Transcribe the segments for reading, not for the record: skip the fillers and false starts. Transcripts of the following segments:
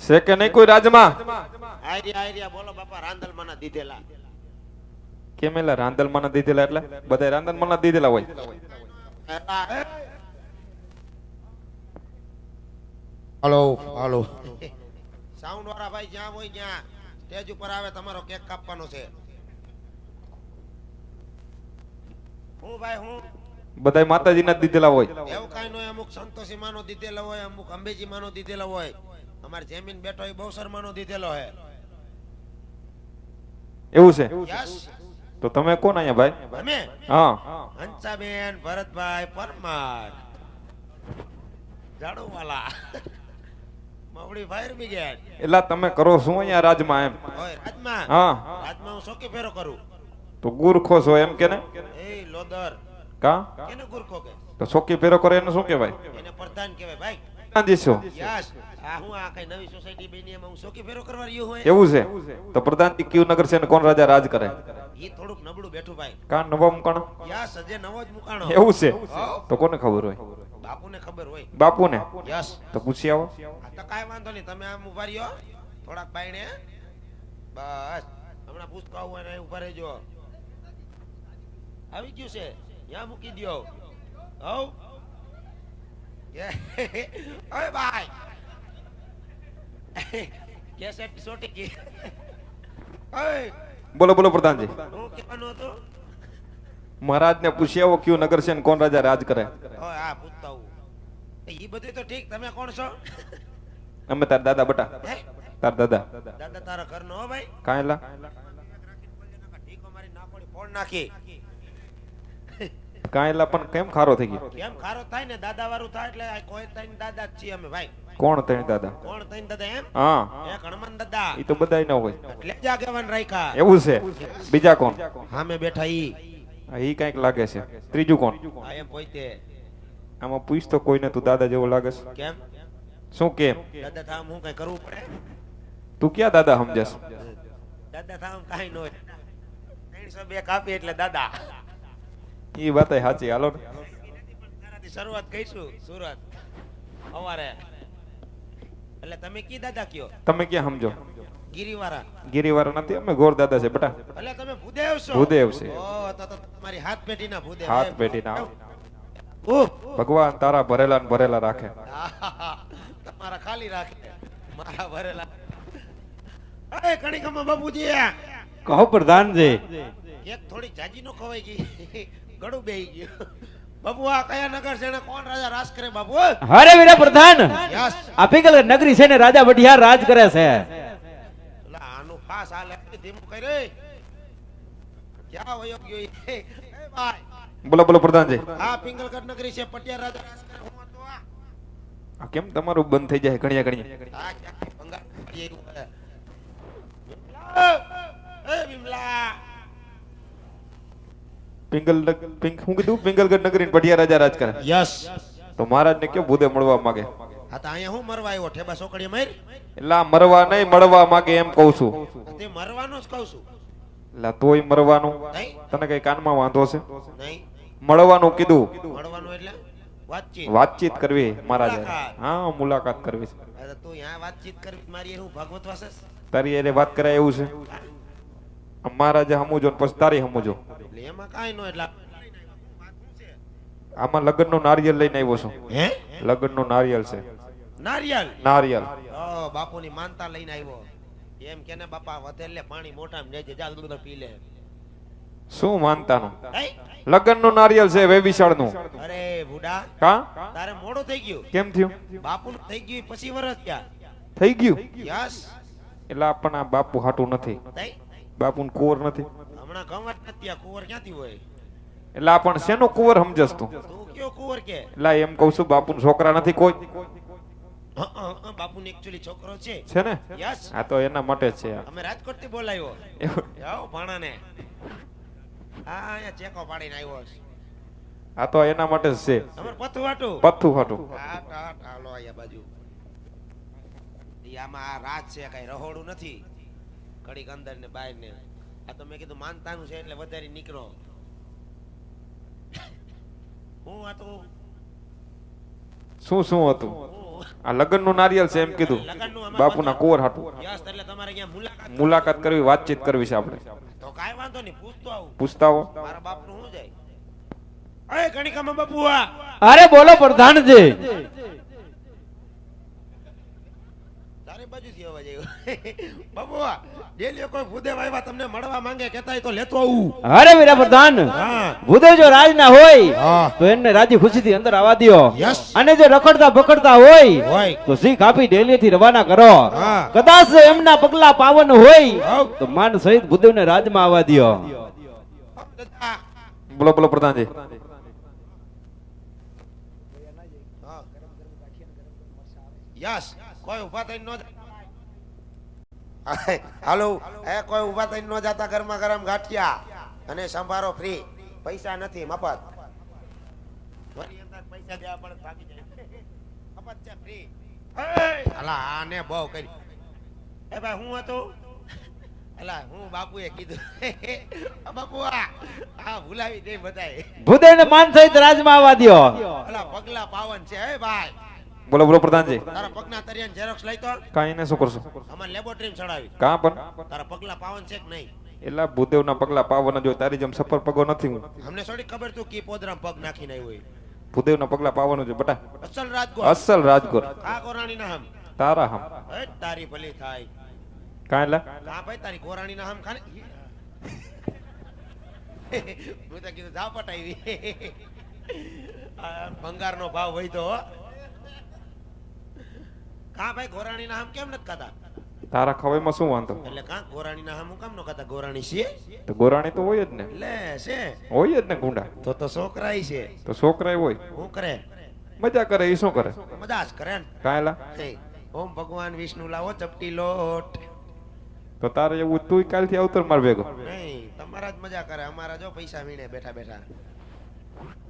છે કે નહીં કોઈ રાજમાં? આયરિયા બોલો બાપા રાંદલમાના દીધેલા. કેમેલા રાંદલમાના દીધેલા એટલે બધા રાંદલમાના દીધેલા હોય. હાલો હાલો સાઉન્ડ વાળા ભાઈ જ્યાં હોય ત્યાં સ્ટેજ ઉપર આવે, તમારો કેક કાપવાનો છે. હું ભાઈ હું બધા માતાજીના દીધેલા હોય. એવું કાઈ ન હોય, અમુક સંતોષી માનો દીધેલો હોય, અમુક અંબેજી માનો દીધેલો હોય, અમારે જમીન બેઠો એ બહુસર માનો દીધેલો હે. એવું છે? યસ. તો તમે કોણ અહીંયા ભાઈ? અમે હા, હંસાબેન ભરતભાઈ પરમાર ઝાડુવાલા મવડી ફાયર બ્રિગેડ. એલા તમે કરો શું અહીંયા રાજમાં એમ? ઓય રાજમાં, હા, રાજમાં હું સોકી ફેરો કરું. તો ગુરખો છો એમ કે ને? એ લોદર કા કેને ગુરખો કે? તો સોકી ફેરો કરે એને શું કહેવાય? એને પ્રધાન કહેવાય ભાઈ. પ્રધાનજી છો? યસ. આ હું આ કઈ નવી સોસાયટી બની એમાં હું સોકી ફેરો કરવા રહ્યો હોય. એવું છે? તો પ્રધાનજી કયું નગર છે ને કોણ રાજા રાજ કરે? ઈ થોડુંક નબળું બેઠું ભાઈ. કા નવા મુકાણો? યસ, હજે નવો જ મુકાણો. એવું છે? હા. તો કોને ખબર હોય? બાપુને ખબર હોય. બાપુને? યસ. તો પૂછી આવો. આ તો કાઈ વાંધો નહીં, તમે આમ ઉભા રહ્યો થોડાક બાયણે. બસ હમણાં પૂછતો આવું અને ઉભા રહેજો. આવી ગયું છે, ત્યાં મૂકી દ્યો. હવ ઓય ભાઈ કેસેટ સોટી ગઈ. ઓય બોલો બોલો પ્રધાનજી. હું કહેવાનું હતું? મહારાજ ને પૂછી આવો કયું નગર છે ને કોણ રાજા રાજ કરે? ઓય આ પૂછતા હું. ઈ બધું તો ઠીક, તમે કોણ છો? અમે તાર દાદા બટા. હે? તાર દાદા. દાદા તારા ઘરનો હો ભાઈ. કાંઈલા ઢીકો મારી નાકોડી ફોડ નાખી. કાંઈલા પણ કેમ ખારો થઈ ગયો? કેમ ખારો થાય ને, દાદા વાળું થાય એટલે આ કોઈ તઈને દાદા જ છીએ અમે ભાઈ. કોણ ત્રણ દાદા? કોણ તઈને દાદા એમ? હા, એક હનુમાન દાદા. ઈ તો બધાય ન હોય. એટલે જ આગેવાન રાખ્યા. એવું છે? બીજા કોણ? સામે બેઠા ઈ. ઈ કઈક લાગે છે. ત્રીજું કોણ? આ એમ પોઈતે. આમાં પૂછ તો કોઈને, તું દાદા જેવો લાગે છે. કેમ? શું કેમ? દાદા થામ હું કઈ કરવું પડે? તું ક્યાં દાદા સમજસ? દાદા થામ કાઈ ન હોય. 302 કાપી એટલે દાદા. ઈ વાત સાચી. હાલો ને. તારાથી શરૂઆત કરીશું સુરત અમારે. એટલે તમે કી દાદા કયો? તમે ક્યાં સમજો? ગિરિવાળા. ગિરિવાળા નથી, અમે ગોર દાદા છે બેટા. એટલે તમે ભૂદેવ છો? ભૂદેવ છે. ઓ તો તમારી હાથ પેઢીના ભૂદેવ. હાથ પેઢીના. ઓહ ભગવાન તારા ભરેલા ને ભરેલા રાખે. તમારા ખાલી રાખે, મારા ભરેલા. એ કણીકમાં બાપુજી કહો પ્રધાનજી. એક થોડી જાજી નો ખવાઈ ગઈ, ગળું બેહી ગયું. બાપુ આ કયા નગર છે ને કોણ રાજા રાજ કરે બાપુ? હરે વીરા પ્રધાન, યસ. આ પિંગલ નગરી છે ને રાજા વઢિયાર રાજ કરે છે. એટલે આનું ફાસ હાલે ધીમું કરી રે. ક્યાં વયો ગયો એ ભાઈ? બોલો બોલો પ્રધાનજી. આ પિંગલગઢ નગરી છે, પટિયા રાજા રાજ કરે. હું હતો આ કેમ તમારું બંધ થઈ જાય ઘણીયા ઘણીયા? આ ક્યાં ભંગાર પડી આવ્યું છે. વિમલા! એ વિમલા! હું કીધું પિંગલગઢ નગરી પઢિયા રાજા રાજ કરે. યસ. તો મહારાજ ને કેવું ભૂદે મળવા માંગે? આ તો અહીંયા હું મરવા આવ્યો, ઠેબા સોકડીએ માર. એટલે આ મરવા નહીં મળવા માંગે એમ કઉ છું. તે મરવાનું જ કહું છું. એટલે તોય મરવાનું નહીં તને કઈ કાનમાં વાંધો છે? નહીં મળવાનું કીધું. મળવાનું એટલે વાતચીત. વાતચીત કરવી મહારાજ. મુલાકાત. હા, મુલાકાત કરવી છે. અરે તું અહીંયા વાતચીત કરવી મારી હું ભાગવત વાસસ. તારી એને વાત કરાય એવું છે? મહારાજે સમજો ને પછી તારી સમજો. એટલે એમાં કાઈ નો. એટલે આમાં લગ્ન નું નારિયેલ લઈને આવ્યો છું. હે? લગ્ન નું નારિયેલ છે. નારિયેલ. નારિયેલ. ઓ બાપુની માનતા લઈને આવ્યો. એમ કે ને બાપા વધેલે પાણી મોઢામાં લેજે, જા દૂધ પી લે. શું માનતાનું? હે? લગ્ન નું નારિયેલ છે વેવિશાળ નું. અરે બુડા, કા તારે મોડું થઈ ગયું. કેમ થયું? બાપુનું થઈ ગયું પછી વરસ થયા. થઈ ગયું? યસ. એટલે આપણ આ બાપુ હાટું નથી. તઈ બાપુ કુંવર નથી. હમણાં ગમત નથી, આ કુંવર ક્યાંથી હોય? એટલે આપણ શેનો કુંવર સમજસ તું? તું કયો કુંવર કે? એટલે એમ કઉ છું બાપુ છોકરા નથી કોઈ? બાપુને એકચ્યુઅલી છોકરો છે. છે ને? યસ. આ તો એના માટે જ છે. અમે રાજકોટ થી બોલાવ્યો. એવું? આવો ભાણાને. હા અહીંયા ચેકો પાડીને આવ્યો છે. આ તો એના માટે જ છે. અમાર પથું વાટું. પથ્થું હાટું. હા ટાટ હાલો અહીંયા બાજુ. ઈ આમાં આ રાત છે, કઈ રહોડું નથી. ઘડીક અંદર ને બહાર ને. આ તો મેં કીધું માનતાનું છે એટલે વધારે નીકળો. હું હતું. શું શું હતું? હું આ લગ્નનું નારિયેલ છે એમ કીધું લગનનું આમાં બાપુના કુંવર હાટું યસ એટલે તમારે અહીંયા મુલાકાત કરવી વાતચીત કરવી છે આપણે તો કાંઈ વાંધો નહીં પૂછતો આવું પૂછતા હો મારા બાપનું શું જાય અરે કણિકામાં બાપુઆ અરે બોલો પ્રધાનજી તારે બાજુથી અવાજ આવ્યો બાપુઆ ડેલીએ કોઈ ભૂદેવ આવ્યા તમને મળવા માંગે કહેતા હોય તો લેતો આવું અરે વીરા પ્રધાન હા ભૂદેવ જો રાજ ના હોય હા. તો એને રાજી ખુશીથી અંદર આવવા દ્યો Yes. અને જો રખડતા પકડતા હોય હોય. તો શીખ આપી ડેલી થી રવાના કરો હા. કદાચ એમના પગલા પાવન હોય હાઉ. તો માન સહિત ભૂદેવને રાજમાં આવવા દ્યો દાદા. બોલો બોલો પ્રધાનજી હા. યસ કોઈ ઊભા થઈને ન જા- હાલો એ કોઈ ઊભા થઈને ન જાતા ગરમા ગરમ ગાંઠિયા અને સંભારો ફ્રી પૈસા નથી મફત વળી અંદર પૈસા દેવા પડે તો ભાગી જાય મફત છે ફ્રી અલા આને બહુ કરી એ ભાઈ હું હતો અલા હું બાપુએ કીધું બાપુ આ ભૂલાવી દે બધાય ભૂદેવને માન સહિત રાજમાં આવવા દ્યો અલા પગલા પાવન છે હે ભાઈ બોલો બોલો પ્રધાનજી તારા પગના તરિયાન ઝેરોક્સ લઈ તો કાંઈ ને શું કરશો અમાર લેબોરેટરીમાં ચડાવી કાં પણ તારા પગલા પાવન છે કે નહીં એલા ભૂદેવના પગલા પાવન જો તારી જેમ સફર પગો નથી હું અમને થોડી ખબર તું કી પોદરામ પગ નાખીને આવ્યો હોય ભૂદેવના પગલા પાવન છે બટા અસલ રાજગો અસલ રાજગોર આ કોરાણી ના હમ તારા હમ એ તારી ભલી થાય કાંઈ લા હા ભાઈ તારી કોરાણી ના હમ ખાને હું તો કીધું ઝાપટ આવી આ ભંગારનો ભાવ વધ્યો હો કા ભાઈ ગોરાણી ના હમ કેમ નથી ખાતા તારા ખવાઈમાં શું વાંધો એટલે કા ગોરાણી ના હમ હું કેમ ન ખાતા ગોરાણી છે તો ગોરાણી તો હોય જ ને લે છે હોય જ ને ગુંડા તો છોકરાય છે તો છોકરાય હોય હું કરે મજા કરે એ શું કરે મજા જ કરે ને કાંઈ લા હે, ઓમ ભગવાન વિષ્ણુ લાવો ચપટી લોટ તો તારે એવું તું કાલથી અવતર માર ભેગો નહીં તમારા જ મજા કરે અમારા જો પૈસા વીણે બેઠા બેઠા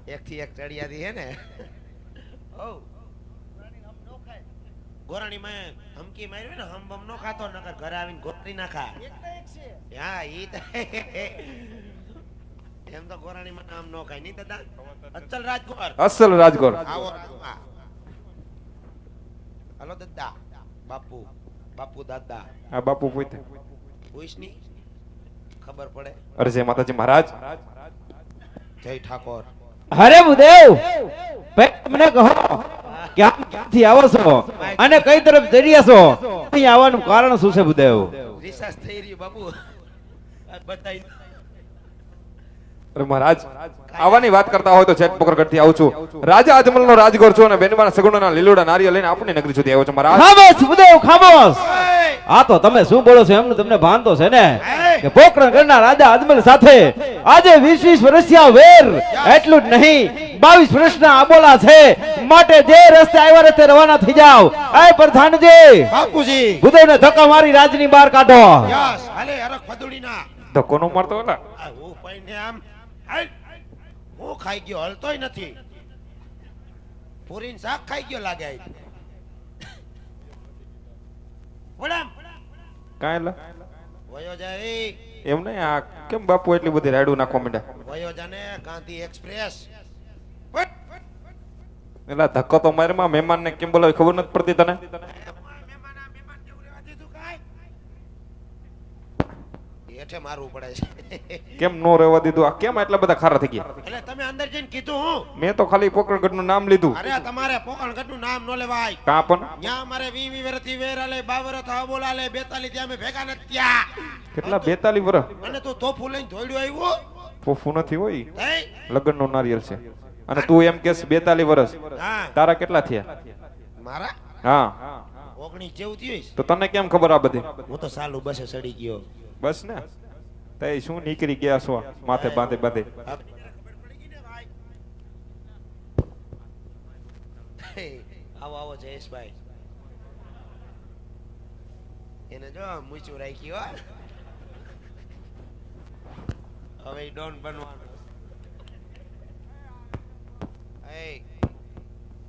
એક થી એક ચડિયાથી હે ને ઓ ગોરાણી માં હમકી માર્યો ને હમ બમ નો ખાતો નકર ઘરે આવીને ગોળી ના ખા હા ઈ તો એમ તો ગોરાણી માં નામ નો ખાય નહીં દાદા અચલ રાજગોર અસલ રાજગોર આવો રાજમાં. હાલો દાદા બાપુ બાપુ દાદા આ બાપુ પોતે પૂછ ની ખબર પડે અરે જય માતાજી મહારાજ જય ઠાકોર અરે ભૂદેવ મને કહો કે આમ ક્યાંથી આવો છો અને કઈ તરફ જઈ રહ્યા છો અહીં આવવાનું કારણ શું છે ભૂદેવ રિસાસ થઈ રહ્યું બાપુ આ બતાઈ અરે મહારાજ આવવાની વાત કરતા હોય તો છેટ પોકરગઢથી આવું છું રાજા અજમલનો રાજગોર છું અને બેનવાના સગુણાના લીલોડા નારિયેળ લઈને આપણી નગરી સુધી આવ્યો છું મહારાજ ખામોશ ભૂદેવ ખામોશ આ તો તમે શું બોલો છો એમનું તમને ભાન તો છે ને કે પોકરણગઢના રાજા અજમલ સાથે આજે 20 વર્ષિયા વેર એટલું જ નહીં 22 વર્ષના આબોલા છે માટે જે રસ્તે આવ્યા રસ્તે રવાના થઈ જાવ એ પ્રધાનજી બાપુજી ભૂદેવને ધક્કા મારી રાજની બહાર કાઢો યસ હાલે હરખ ફદુડી ના ધક્કો નો મારતો ઓલા આ હું પૈને આમ હાલ. હું ખાઈ ગયો હલતોય નથી પૂરીન શાક ખાઈ ગયો લાગે આઈ. વડામ કાંઈ લા વયો જાય એમ નહીં આ કેમ બાપુ એટલી બધી રાયડું નાખવા માંડ્યા વયો જાને ગાંધી એક્સપ્રેસ એલા ધક્કો તો મારમાં મહેમાનને કેમ બોલાવી ખબર નથી પડતી તને હેઠે મારવું પડે છે કેમ નો રહેવા દીધું આ કેમ એટલા બધા ખારા થઈ ગયા એટલે તમે અંદર જઈને કીધું હું મેં તો ખાલી પોકરણગઢનું નામ લીધું અરે તમારે પોકણગઢનું નામ ન લેવાય કાં પણ ન્યા અમારે 20 વર્ષથી વેરાલે 52 વર્ષ આબોલાલે 42 ત્યાં અમે ભેગા નથી ત્યાં કેટલા 42 વર્ષ અને તું તોફું લઈને દોડ્યો આવ્યો ફોફું નથી હોય હે લગ્નનો નારિયેળ છે અને તું એમ કેસ 42 વર્ષ હા તારા કેટલા થયા મારા હા 19 જેવું થયું હશે. તો તને કેમ ખબર આ બધી હું તો સાલું બસે સડી ગયો બસ ને તે શું નીકળી ગયા છો માથે બાંધે બાંધે આવો આવો જયેશભાઈ એને જો મૂછું રાખ્યું હો. હવે ઈ ડોન બનવાનો એ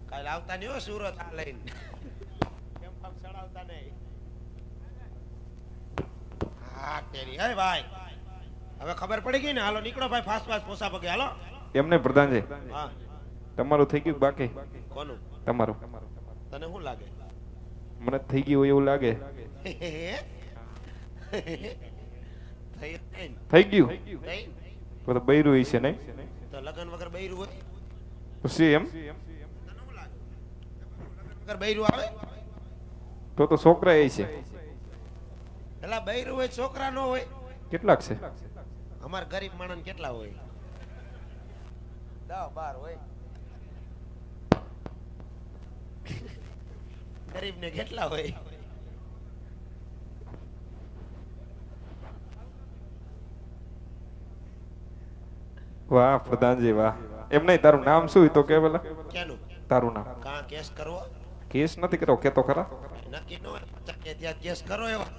કાલ આવતા નહીં હો સુરત આ લઈને કેમ આમ ચડાવતા નહીં હા તેરી હે ભાઈ હવે ખબર પડી ગઈ ને હાલો નીકળો ભાઈ ફાસ્ટ ફાસ્ટ પોસા પગે હાલો એમને પ્રધાનજી હા તમારું થઈ ગયું બાકી કોનું તમારું તો તને શું લાગે? મને થઈ ગયું હોય એવું લાગે. થઈ નહીં. થઈ ગયું થઈ? તો તો બૈરું હશે નહીં? તો લગન વગર બૈરું હોય? પછી એમ તને શું લાગે? લગન વગર બૈરું આવે? તો છોકરા હશે. એલા બૈરું હોય છોકરા નો હોય? કેટલાક છે? અમાર ગરીબ માણસ કેટલા હોય? 10-12 હોય. ગરીબ ને કેટલા હોય? વાહ પ્રધાનજી વાહ. એમ નહીં, તારું નામ શું હોય તો કે પેલા કેનું? તારું નામ. કાં કેસ કરવો? કેસ નથી કર્યો, કે તો ખરા. નક્કી નો કે ત્યાં કેસ કરો એવા.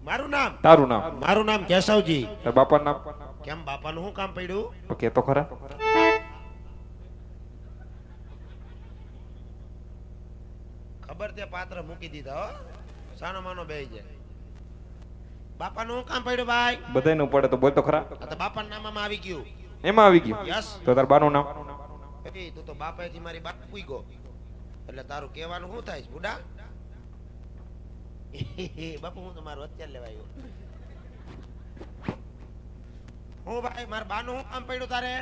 મારું નામ? તારું નામ. મારું નામ કેશવજી. તાર બાપાનું નામ કેમ બાપાનું શું કામ પડ્યું? તો કે તો ખરા. ખબર તે પાત્ર મૂકી દીધા હો. સાનો માનો બેહી જાય. બાપાનું શું કામ પડ્યું ભાઈ? બધાયનું પડે તો બોલ તો ખરા. આ તો બાપાના નામમાં આવી ગયું. એમાં આવી ગયું. યસ. તો તાર બાનું નામ. એ તું તો બાપાથી મારી બાપ પૂગ્યો. એટલે તારું કહેવાનું શું થાય છે બુડા? બાપુ હું તમારું અત્યારે લેવાયો. હું ભાઈ મારા બાનું શું કામ પડ્યું તારે?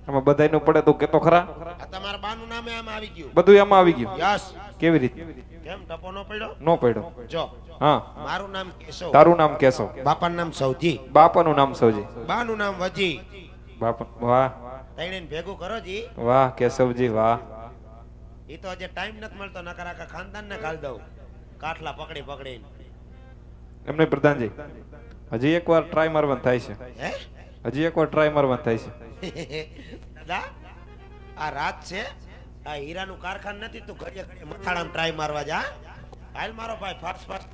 આમાં બધાયનું પડે તો કે તો ખરા. આ તમારા બાનું નામે આમાં આવી ગયું. બધું એમાં આવી ગયું. યસ. કેવી રીતે? કેમ ટપો નો પડ્યો? નો પડ્યો. જો હા. મારું નામ કેશવ. તારું નામ કેશવ. બાપાનું નામ સૌજી. બાપાનું નામ સૌજી. બાનું નામ વજી. બાપા વાહ તઈને ભેગું કરો જી. વાહ કેશવજી વાહ. એ તો હજી ટાઈમ નથી મળતો, નકર આખા ખાનદાન ને ગાળ દઉં કાટલા પકડી પકડીને. એમને પ્રધાનજી હજી એકવાર ટ્રાય મારવાનું થાય છે. હે? હજી એકવાર ટ્રાય મારવાનું થાય છે. દાદા આ રાત છે, આ હીરાનું કારખાનું નથી, તું ઘડીએ ઘડીએ મથાળામાં ટ્રાય મારવા જા. હાલ મારો ભાઈ ફાસ્ટ ફાસ્ટ.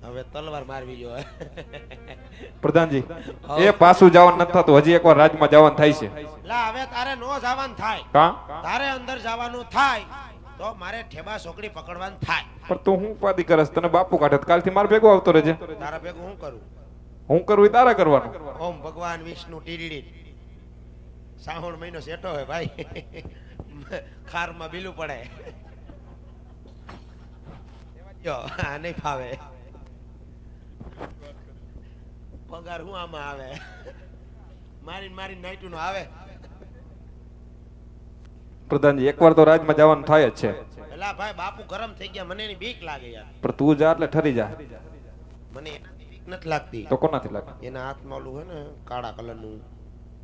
હવે તલવાર મારવી જો. પ્રધાનજી એ પાછું જવાનું નથી થતું, હજી એકવાર રાજમાં જવાનું થાય છે. લા હવે તારે નો જવાનું થાય. કા તારે અંદર જવાનું થાય તો મારે ઠેબા સોકડી પકડવાનું થાય. પણ તું હું ઉપાધિ કરસ? તને બાપુ કાઢે તો કાલથી માર ભેગો આવતો રહેજે. તારા ભેગું હું કરું? હું કરવું એ તારા કરવાનું. ઓમ ભગવાન વિષ્ણુ ટીડી. શ્રાવણ મહિનો સેટો હોય ભાઈ. ખારમાં બીલું પડે. જો આ નહીં ફાવે. પગાર હું આમાં આવે? મારીને મારીને નાઈટુ નો આવે. પ્રધાનજી એકવાર તો રાજમાં જવાનું થાય જ છે. એલા ભાઈ બાપુ ગરમ થઈ ગયા, મને એની બીક લાગે યાર. પણ તું જા એટલે ઠરી જા. મને એનાથી બીક નથી લાગતી. તો કોનાથી લાગે? એના હાથમાં ઓલું હે ને કાળા કલરનું,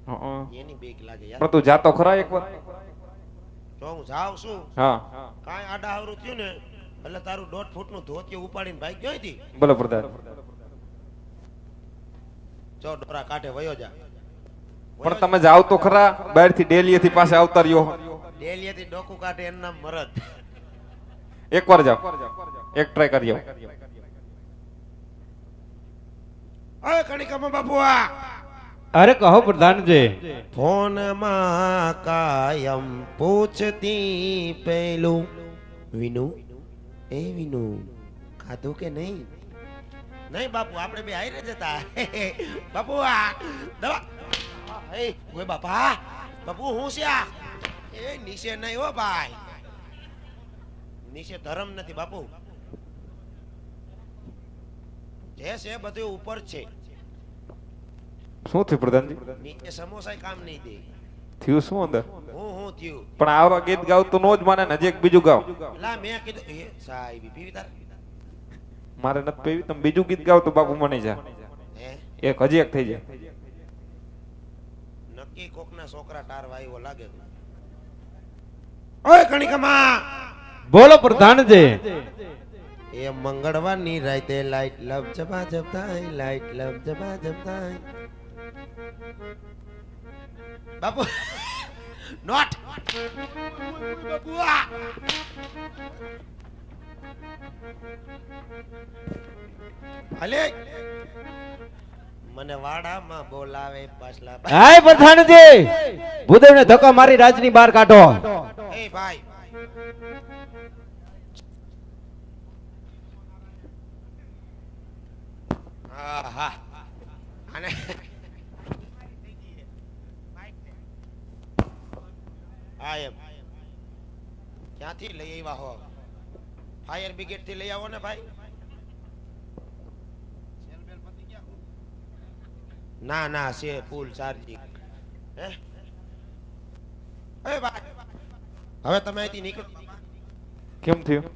હં. એની બીક લાગે યાર. પણ તું જાતો ખરા એકવાર? જો હું જાઉં છું, હા કાંઈ આડા આવરું થયું ને એટલે તારું 1.5 ફૂટનું ધોતિયું ઉપાડીને ભાઈ ગઈ હતી. બોલો પ્રધાન. જો ડોરા કાઢે વયો જા. પણ તમે જાવ તો ખરા બહારથી ડેલીએથી પાસે આવતા રહ્યો. ડેલીએથી ડોકું કાઢે એનું નામ મરદ. એકવાર જાવ, એક ટ્રાય કરી આવો. ઓય કણિકામાં બાપુ આ અરે કહો પ્રધાનજી. ફોનમાં કાયમ પૂછતી પેલું વિનુ, એ વિનુ ખાધું કે નહીં? નહીં બાપુ, આપણે બે હારે જતા. બાપુ આ દવા. એ ઓય બાપા, બાપુ હું છે આ? એ નીચે નહીં હો ભાઈ, નીચે ધર્મ નથી બાપુ. જે છે બધું ઉપર છે. શું થયું પ્રધાનજી? નીચે સમોસા કામ નહીં દે. થયું શું અંદર? હું થયું? પણ આવા ગીત ગાવ તો નો જ માને ને, હજી એક બીજું ગાવ. લા મેં કીધું એ સાહેબ પીવી તાર. મારે નથી પીવી, તમે બીજું ગીત ગાવ તો બાપુ મને જા. હે એક હજી એક થઈ જાય. નક્કી કોકના છોકરા ટારવા આવ્યો લાગે. ઓય કણિકામાં બોલો પ્રધાનજી. એ મંગળવારની રાતે લાઈટ લવ જબા જબ થાય, લાઈટ લવ જબા જબ થાય. બાપુ નોટ બાપુ આ હલે મને વાડામાં બોલાવે પાછલા. હાય પ્રધાનજી, ભૂદેવને ધક્કો મારી રાજની બહાર કાઢો. એ ભાઈ આહા અને હા એમ ક્યાંથી લઈ આવ્યા હો ફાયર બ્રિગેડ થી લઈ આવો ને ભાઈ સેલ બેલ પતી ગયા? ના ના છે ફૂલ ચાર્જિંગ હે એ ભાઈ હવે તમે અહીંથી નીકળો કેમ થયું? હું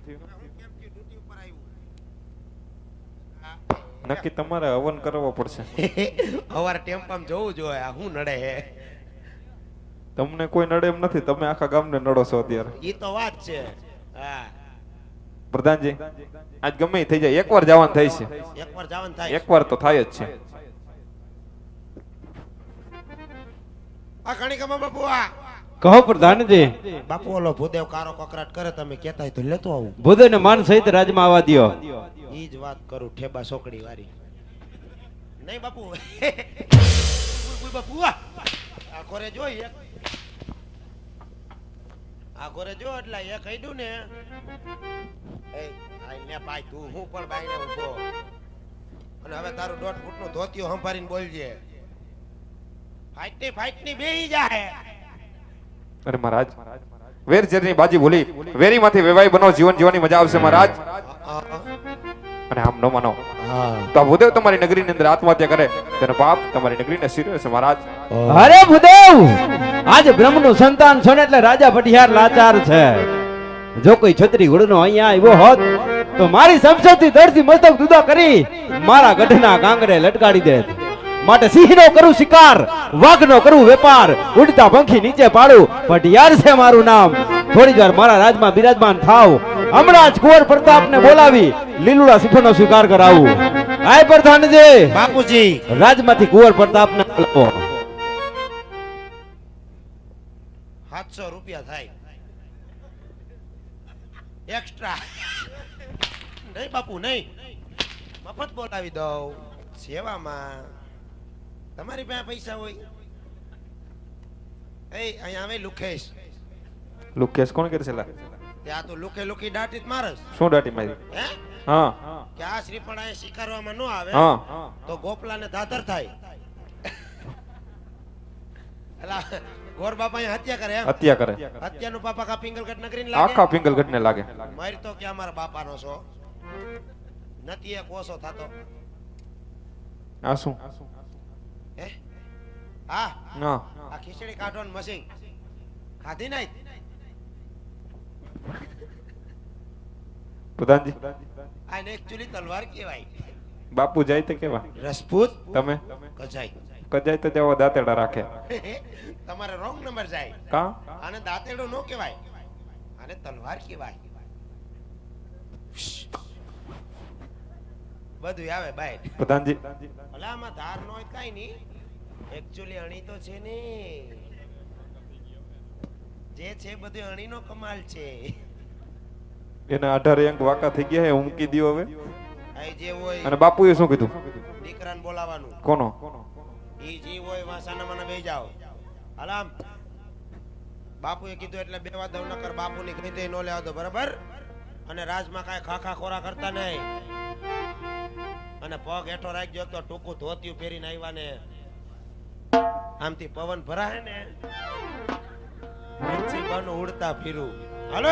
કેમ કે ડ્યુટી ઉપર આવ્યું નક્કી તમારે હવન કરવો પડશે. હવાર ટેમ્પામાં જવું જોઈએ આ હું નડે હે તમને કોઈ નડે એમ નથી, તમે આખા ગામને નડો છો અત્યારે. ઈ તો વાત છે હા પ્રધાનજી આજ ગમે ઈ થઈ જાય, એકવાર જવાનું થાય છે, એકવાર જવાનું થાય એકવાર તો થાય જ છે. આ ઘણી કમા બાપુ આ કહો પ્રધાનજી. બાપુ ઓલો ભૂદેવ કારો કકરાટ કરે તમે કહેતા હોય તો લેતો આવું ભૂદેવને માન સહિત રાજમાં આવવા દ્યો. ઈ જ વાત કરું ઠેબા સોકડી વાળી નહીં બાપુ બાપુ આ ઘરે જો એક આ ઘરે જો એટલે એક હઈડું ને એ આઈને ભાઈ તું હું પણ ભાઈ ને ઉભો અને હવે તારું 1.5 ફૂટનું ધોતિયું સંભાળીને બોલજે ફાઈટ ની બેહી જાય અરે મહારાજ, વેર ઝેરની બાજી ભૂલી વેરીમાંથી વેવાઈ બનો, જીવન જીવવાની મજા આવશે મહારાજ. અને આમ ન માનો તો આ ભૂદેવ તમારી નગરીની અંદર આત્મહત્યા કરે તેનો પાપ તમારી નગરીને શિરે છે મહારાજ. અરે ભૂદેવ, આજે બ્રહ્મનું સંતાન છો ને એટલે રાજા ભટિયાર લાચાર છે. જો કોઈ છત્રી ઘોડનો અહીંયા આવ્યો હોત તો મારી સંપત્તિ દરથી મસ્તક જુદા કરી મારા ગઢના ગાંગરે લટકાડી દેત. માટે સિંહનો કરું શિકાર, વાઘનો કરું વેપાર, ઉડતા પંખી નીચે પાડું, ભટિયાર છે મારું નામ. થોડી વાર મારા રાજમાં બિરાજમાન થાવ, હમણાં જ કુંવર પ્રતાપને બોલાવી લીલુડા સિંહનો સ્વીકાર કરાવું. આય પ્રધાનજી, બાપુજી રાજમાંથી કુંવર પ્રતાપને બોલાવો. 700 રૂપિયા થાય એક્સ્ટ્રા નહીં બાપુ નહીં મફત બોલાવી દઉં સેવામાં તમારી પાસે પૈસા હોય એ અહીંયા આવે લુખેશ લુકેશ કોણ કરે છે લા? ત્યાં તો લુખે લુખી દાટી જ મારસ શું દાટી મારી? હે હા કે આ શ્રીફળ અહીંયા સ્વીકારવામાં ન આવે હા તો ગોપલાને દાદર થાય એલા ગોર બાપા અહીંયા હત્યા કરે એમ હત્યા કરે, હત્યાનું પાપા કા પિંગલગઢ નગરીને લાગે આખા પિંગલગઢ ને લાગે. મારી તો કે અમારા બાપાનો છો નથી એક ઓછો થાતો આ શું? હે હા ના આ ખીચડી કાઢવાનું મશીન ખાધી નહીં પ્રધાનજી, આને એકચ્યુઅલી તલવાર કહેવાય બાપુ જાય તો કેવા? રસપૂત તમે કજાઈ કજાય તો જવા દાંતેડા રાખે તમારે રોંગ નંબર જાય કા? આને દાંતેડું નો કહેવાય આને તલવાર કહેવાય બધું આવે બાય પ્રધાનજી, ભલા આમાં ધાર નો હોય કાઈ નહીં એકચ્યુઅલી અણી તો છે ને જે છે બધું અણીનો કમાલ છે એના 18 અંક વાકા થઈ ગયા હે, હું મૂકી દ્યો હવે. આ જે હોય અને બાપુએ શું કીધું? દીકરાને બોલાવાનું કોનો? ઈ જી હોય વાસાના મને બેહી જાઓ હલામ બાપુએ કીધું એટલે બેવા દઉં નકર બાપુની કીધે નો લેવા દો બરાબર અને રાજમાં કાંઈ ખાખા ખોરા કરતા નહીં અને પગ હેઠો રાખજો તો ટૂંકું ધોતિયું પહેરીને આવ્યા ને આમથી પવન ભરાય ને મચ્છી બનો ઉડતા ફીરું હાલો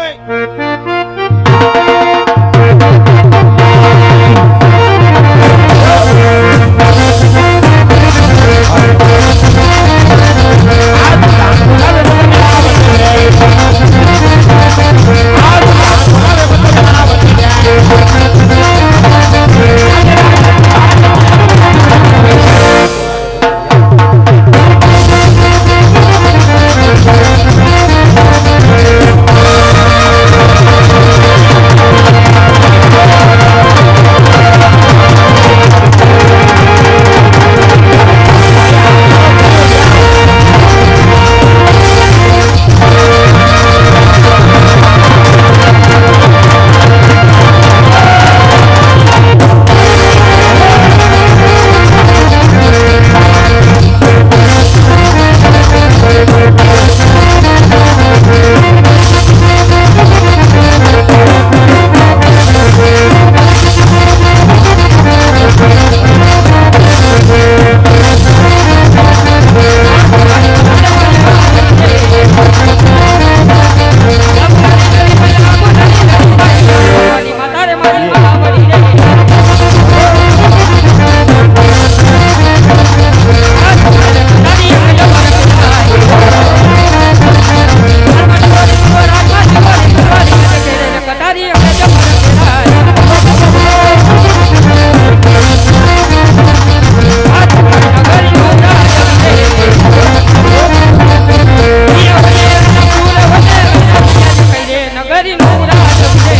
નગરીનો રાજ છે.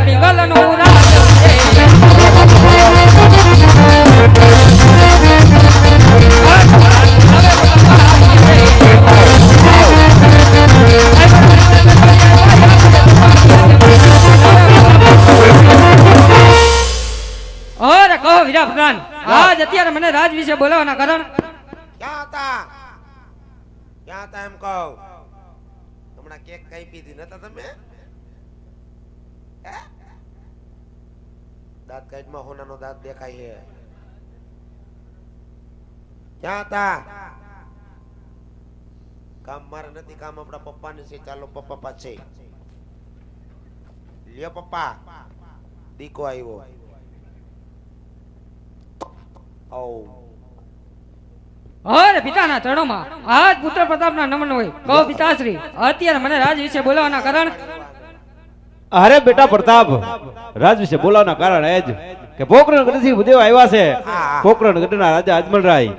પિંગલનો રાજ છે. અરે કહો વીરા ભગવાન, આજ અત્યારે મને રાજ વિશે બોલાવવાના કારણ? ક્યાં હતા એમ કહું. હમણાં કેક કઈ પીધી નતા તમે? હે? દાંત કાઢમાં હોનાનો દાંત દેખાય છે. ક્યાં હતા? કામ મારે નથી, કામ આપણા પપ્પાને છે. ચાલો પપ્પા પાસે. લ્યો પપ્પા, દીકો આવ્યો. અરે પિતાના ચરણોમાં આજ પુત્ર પ્રતાપના નમન હોય. કહો પિતાશ્રી, અત્યારે મને રાજ વિશે બોલાવવાના કારણ? અરે બેટા પ્રતાપ, રાજ વિશે બોલાવવાના કારણ એ જ કે પોકરણ ગઢથી ભૂદેવ આવ્યા છે. પોકરણ ગઢના રાજા અજમલરાય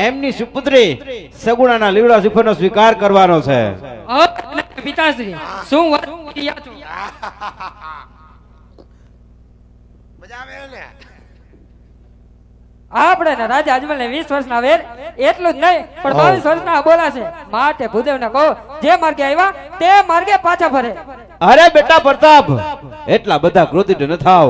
એમની સુપુત્રી સગુણાના લીવડા સુફરનો સ્વીકાર કરવાનો છે. પિતાશ્રી, શું વાત કરી રહ્યા છો? મજા આવે ને? આપણે ને રાજા અજમલ ને 20 વર્ષના વેર, એટલું જ નહીં પણ 22 વર્ષના બોલા છે. માટે ભૂદેવને કહો, જે માર્ગે આવ્યા તે માર્ગે પાછા ફરે. અરે બેટા પ્રતાપ, એટલા બધા ક્રોધિત ન થાવ.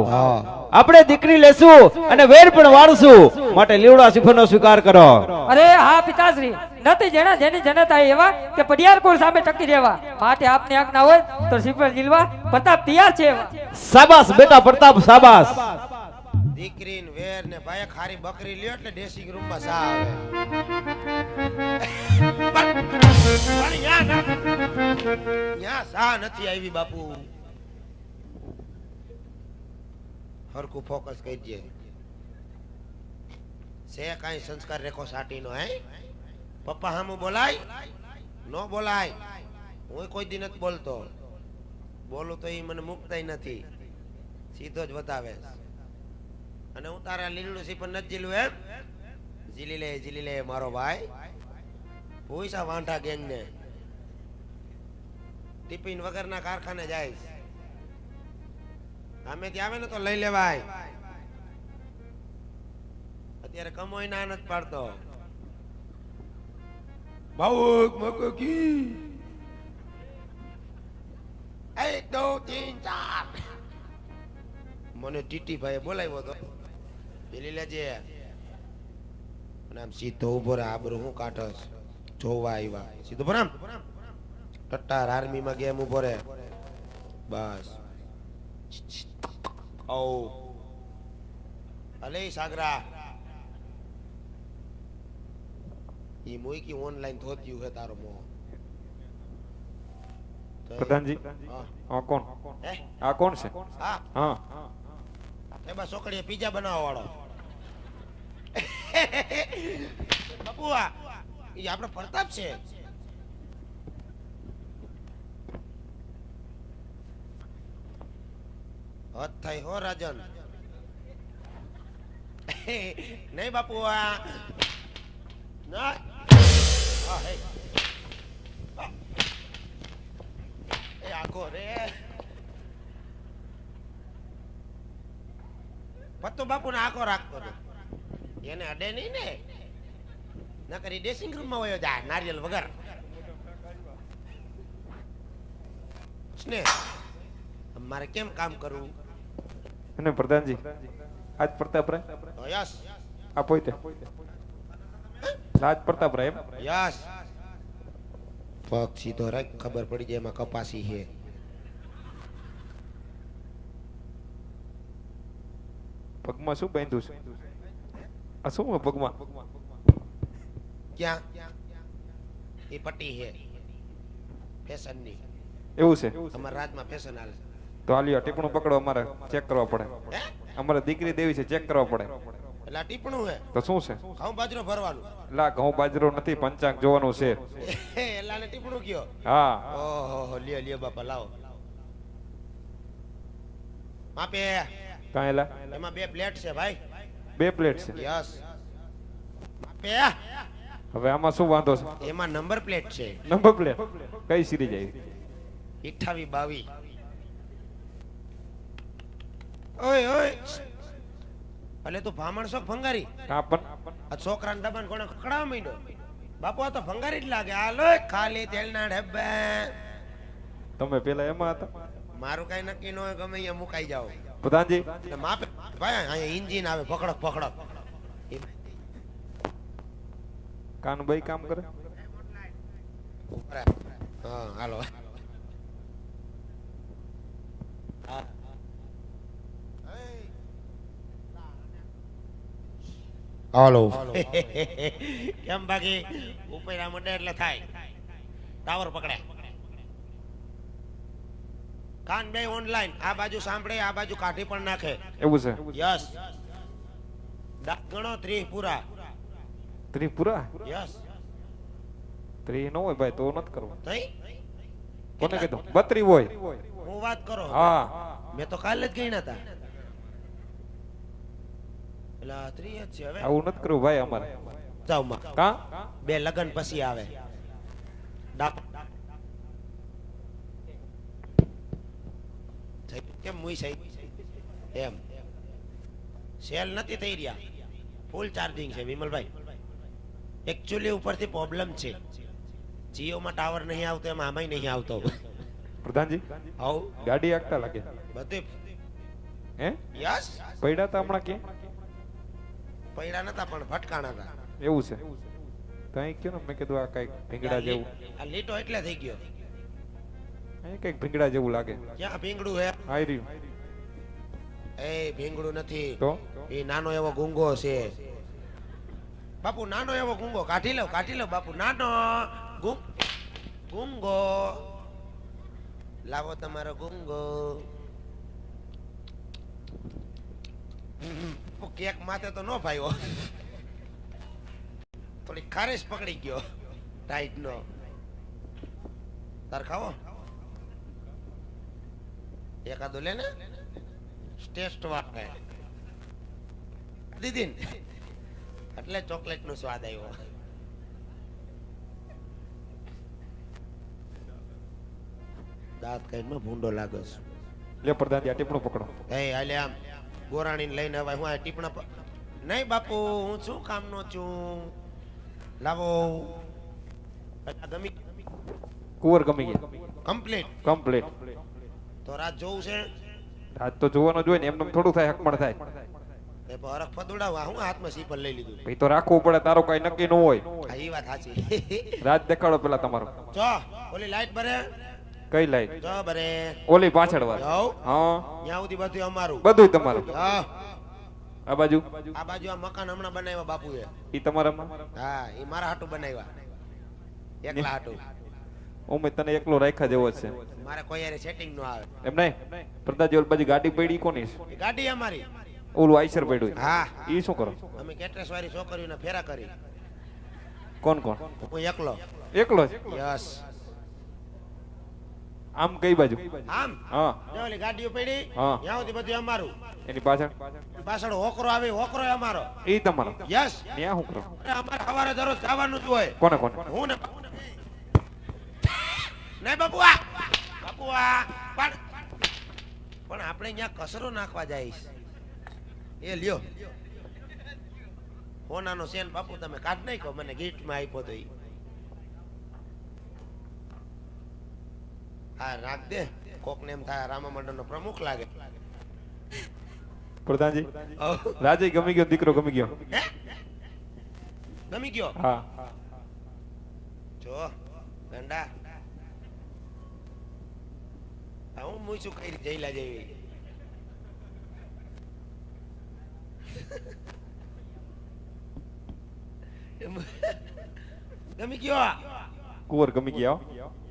આપણે દીકરી લેશું અને વેર પણ વાળશું, માટે લીવડા સુફરનો સ્વીકાર કરો. અરે હા પિતાશ્રી, નથી જેના જેની જનતા એવા કે પડિયાર કોળ સામે ટકી રહેવા. માટે આપની આજ્ઞા હોય તો સિફર જીલવા પ્રતાપ તૈયાર છે. શાબાશ બેટા પ્રતાપ, શાબાશ. દીકરી ને વેર ને ભાઈ ખારી બકરી લ્યો એટલે ડ્રેસિંગ રૂમ માં સા આવે. પણ યા સા નથી આવી બાપુ. હરકુ ફોકસ કરજે. સે કાઈ સંસ્કાર રેખો સાટી નો હે? પપ્પા હામુ બોલાય નો બોલાય? હું કોઈ દી નથી બોલતો. બોલું તો ઈ મને મુકતાય નથી, સીધો જ બતાવે. અને હું તારા લીલું સી પણ નથી જીલું એમ? જીલી લે મારો ભાઈ. પૈસા વાંઢા ગેંગ ને ટિફિન વગરના કારખાને જાય. સામેથી આવે ને તો લઈ લેવાય. અત્યારે કમોઈ ના નથી પાડતો. ભાવુક મકકી 1 2 3 4 મને ટીટી ભાઈ બોલાવ્યો તો. પેલી લેજે. અને આમ સીધો ઉભો રહે. આબરૂ હું કાઢસ? જોવા આવ્યા. સીધો ભરામ ટટ્ટાર આર્મી માં ગેમ ઉભો રહે. બસ. ઓ અલે સાગરા, ઈ મોઈ કી ઓનલાઈન ધોત્યું હે તારો મોહ. પ્રધાનજી, આ કોણ? હે? આ કોણ છે? હા હા, એ બસ છોકરીએ પીઝા બનાવવા વાળો. બપુઆ, ઈ આપણો પ્રતાપ છે. હદ થઈ હો રાજન. નહીં બાપુઆ, ના. હા હે. એ આખો રે. પત્તો બાપુ ને આખો રાખતો હતો. એને અડે નહીં ને, નકર ઈ ડ્રેસિંગ રૂમ માં વયો જાય નારિયેલ વગર. સ્નેહ, મારે કેમ કામ કરવું? અને પ્રધાનજી આજ પ્રતાપ રાય તો યસ આ પોતે આજ પ્રતાપ રાય એમ? યસ. પગ સીધો રાખ, ખબર પડી જાય એમાં કપાસી છે. પગમાં શું બાંધ્યું છે? આ શું છે પગમાં? ક્યાં? એ પટ્ટી છે ફેશન ની. એવું છે? અમારા રાજમાં ફેશન હાલે. તો આલિયા ટીપણું પકડો, અમારે ચેક કરવા પડે. હે? અમારે દીકરી દેવી છે, ચેક કરવા પડે. એટલે આ ટીપણું હે? તો શું છે? ઘઉં બાજરો ભરવાનું. લા ઘઉં બાજરો નથી, પંચાંગ જોવાનું છે. એલાને ટીપણું કયો? હા. ઓહો લ્યો લ્યો બાપા લાવો. માપે કાંઈ એલા એમાં 2 પ્લેટ છે ભાઈ. 2 પ્લેટ છે. યસ. બાપે હવે આમાં શું વાંધો છે? એમાં નંબર પ્લેટ છે. નંબર પ્લેટ કઈ સિરીઝ આવી? 28 22. ઓય ઓય અલે તું ભામણ છો ભંગારી? હા પણ આ છોકરાને ડબ્બાને કોણે ખકડાવા માંડ્યો? બાપુ આ તો ભંગારી જ લાગે. હાલો ખાલી તેલના ડબ્બા. તમે પેલા એમાં હતા. મારું કઈ નક્કી ન હોય, ગમે અહીંયા મુકાઈ જાવ. પ્રધાનજી માપે ભાઈ અહીંયા એન્જિન આવે પકડક પકડક. કાનભાઈ કામ કરે. હા હાલો. હાલો. કેમ બાકી ઉપેરા મોઢે એટલે થાય ટાવર પકડે. કાન બે ઓનલાઈન આ બાજુ સાંભળે આ બાજુ કાઢી પણ નાખે. એવું છે? યસ. ગણો 30 પૂરા. 30 પૂરા? યસ. 30 નો હોય ભાઈ તો નથી કરવું. થઈ કોને કીધું? 32 હોય. હું વાત કરો. હા મેં તો કાલે જ ગઈ નતા. એલા 30 જ છે હવે. આવું નથી કરવું ભાઈ અમારે. જાવ માં. કા 2 લગન પછી આવે. કેમ મુઈ સહી એમ સેલ નથી થઈ રહ્યા. ફૂલ ચાર્જિંગ છે વિમલભાઈ. એકચ્યુઅલી ઉપરથી પ્રોબ્લેમ છે. જીઓ માં ટાવર નહીં આવતો, એમાં આમાંય નહીં આવતો. પ્રધાનજી હાઉ ગાડી આગતા લાગે. બધે હે યસ. પૈડા તા હમણાં કે પૈડા નતા પણ ભટકાણા હતા. એવું છે? તો અહીં કયો ને મેં કીધું આ કઈક ભીંગડા જેવું. આ લીટો એટલે થઈ ગયો. અહીં કઈક ભીંગડા જેવું લાગે. ક્યાં ભીંગડું હે? આઈ રહ્યું. એ ભીંગડું નથી. તો એ નાનો એવો ગુંગો છે બાપુ. નાનો એવો ગુંગો કાઢી લો બાપુ. નાનો ગુંગો લાવો તમારો ગુંગો. કેક માથે તો નો ભાઈઓ. થોડી ખારેશ પકડી ગયો ટાઈટ નો. તાર ખાવો એકાદો લે ને. ટેસ્ટ વાળે દીદી એટલે ચોકલેટ નો સ્વાદ આવ્યો. દાંત કાઢમાં ભૂંડો લાગે છે. લે પ્રધાનજી આ ટીપણું પકડો. એ હાલે આમ ગોરાણીને લઈને હવે હું આ ટીપણા નહીં બાપુ, હું શું કામનો છું. લાવો ગમી કુંવર ગમી ગયા. કમ્પ્લીટ. કમ્પ્લીટ. તો રાત જોવું છે. રાત તો જોવાનું જોઈએ ને, એમને થોડું થાય હકમણ થાય. એ હરખ ફદુડાવા હું હાથમાં સીપર લઈ લીધું. ભાઈ તો રાખવું પડે, તારો કઈ નક્કી ન હોય. હા એ વાત સાચી. રાત દેખાડો પેલા તમારો. જો ઓલી લાઈટ ભરે. કઈ લાઈટ? જો ભરે ઓલી પાછળ વાળી. જાઓ હા ત્યાં સુધી બધું અમારું. બધું તમારું. હા આ બાજુ આ બાજુ આ મકાન હમણાં બનાવ્યા બાપુએ. ઈ તમારામાં? હા એ મારા હાટુ બનાવ્યા. એકલા હાટુ. ઓમે તને એકલો રાખ્યા જેવો જ છે. મારે કોઈ યારે સેટિંગ નો આવે. એમ નહીં પ્રધાનજી ઓલી બાજુ ગાડી પડી કોની છે? એ ગાડી અમારી. ઓલું આઈસર પડ્યું. હા ઈ શું કરો? અમે કેટરેસ વાળી છોકરીઓને ફેરા કરી. કોણ કોણ? હું એકલો. એકલો જ? યસ. આમ કઈ બાજુ? આમ હા જો ઓલી ગાડીઓ પડી હા. ત્યાં સુધી બધું અમારું. એની પાછળ પાછળ હોકરો આવે, હોકરો અમારો. ઈ તમારો. યસ. ત્યાં શું કરો? અમારે સવારે દરરોજ જવાનું જ હોય. કોને કોને? હું ને નહીં બાપુ આ પણ આપણે અહીંયા કચરો નાખવા જઈશ. એ લ્યો હોનાનો સેન બાપુ તમે કાઢ નાખો, મને ગિફ્ટમાં આપ્યો તો. હા રાખ દે. કોક ને એમ થાય રામા મંડળનો પ્રમુખ લાગે. પ્રધાનજી રાજે ગમી ગયો, દીકરો ગમી ગયો. હે ગમી ગયો? હા જો ગંડા હું મૂછું કઈ જઈલા જેવી. ગમી ગયો? કુંવર ગમી ગયા.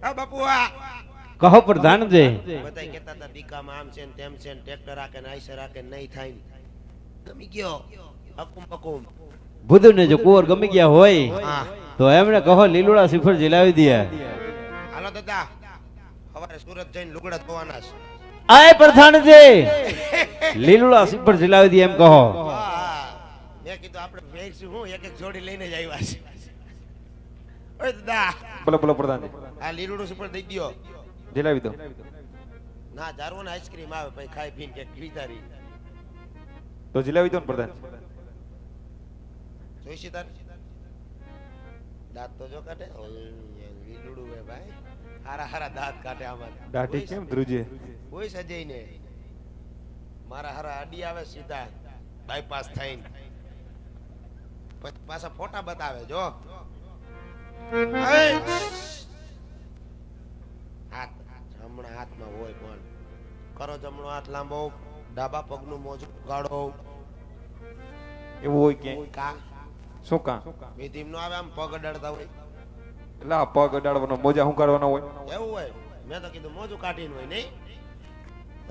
હા બાપુ આ કહો પ્રધાનજી. બધાય કહેતા હતા દીકામાં આમ છે ને તેમ છે ને ટ્રેક્ટર રાખે ને આઈસર રાખે નહીં થાય ને. ગમી ગયો હકુમ હકુમ. બુધુને જો કુંવર ગમી ગયા હોય હા તો એમને કહો લીલુડા શ્રીફળ જીલાવી દે. હાલો દાદા સવારે સુરત જઈને લુગડા ધોવાના છે. આય પ્રધાનજી લીલુડા શ્રીફળ ઝીલાવી દી એમ કહો. હા. મેં કીધું આપણે વેચશું હું એક એક જોડી લઈને જ આવ્યા છે. ઓય દાદા બોલો બોલો પ્રધાનજી આ લીલુડું સુપર દઈ દ્યો. જલાવી દો. ના જારવન આઈસ્ક્રીમ આવે પછી ખાઈ પીને કે ખીતારી તો જલાવી દો ને પ્રધાન. જોઈશી તાર દાંત તો જો કાઢે લીલુડું હે ભાઈ હારા હારા દાંત કાઢે આમાં દાઢી કેમ ધ્રુજે? કોઈ સજે ને મારા હારા આડી આવે સીધા બાયપાસ થઈને પછી પાછા ફોટા બતાવે જો હાથ જમણા હાથમાં હોય પણ કરો જમણો હાથ લાંબો ડાબા પગનું મોજું ગાળો એવું હોય કે કા શું કા? વિધિમ નો આવે આમ પગ અડાડતા હોય એટલે આ પગ અડાડવાનો મોજા હું કાઢવાનો હોય? એવું હોય મેં તો કીધું મોજું કાઢીને હોય નહીં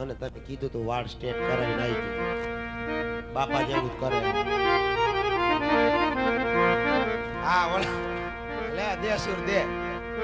અને તમે કીધું તો વાળ સ્ટ્રેટ કરાવીને આવી ગયું બાપા જેવું જ કરે હા ઓલા લે દે સુર દે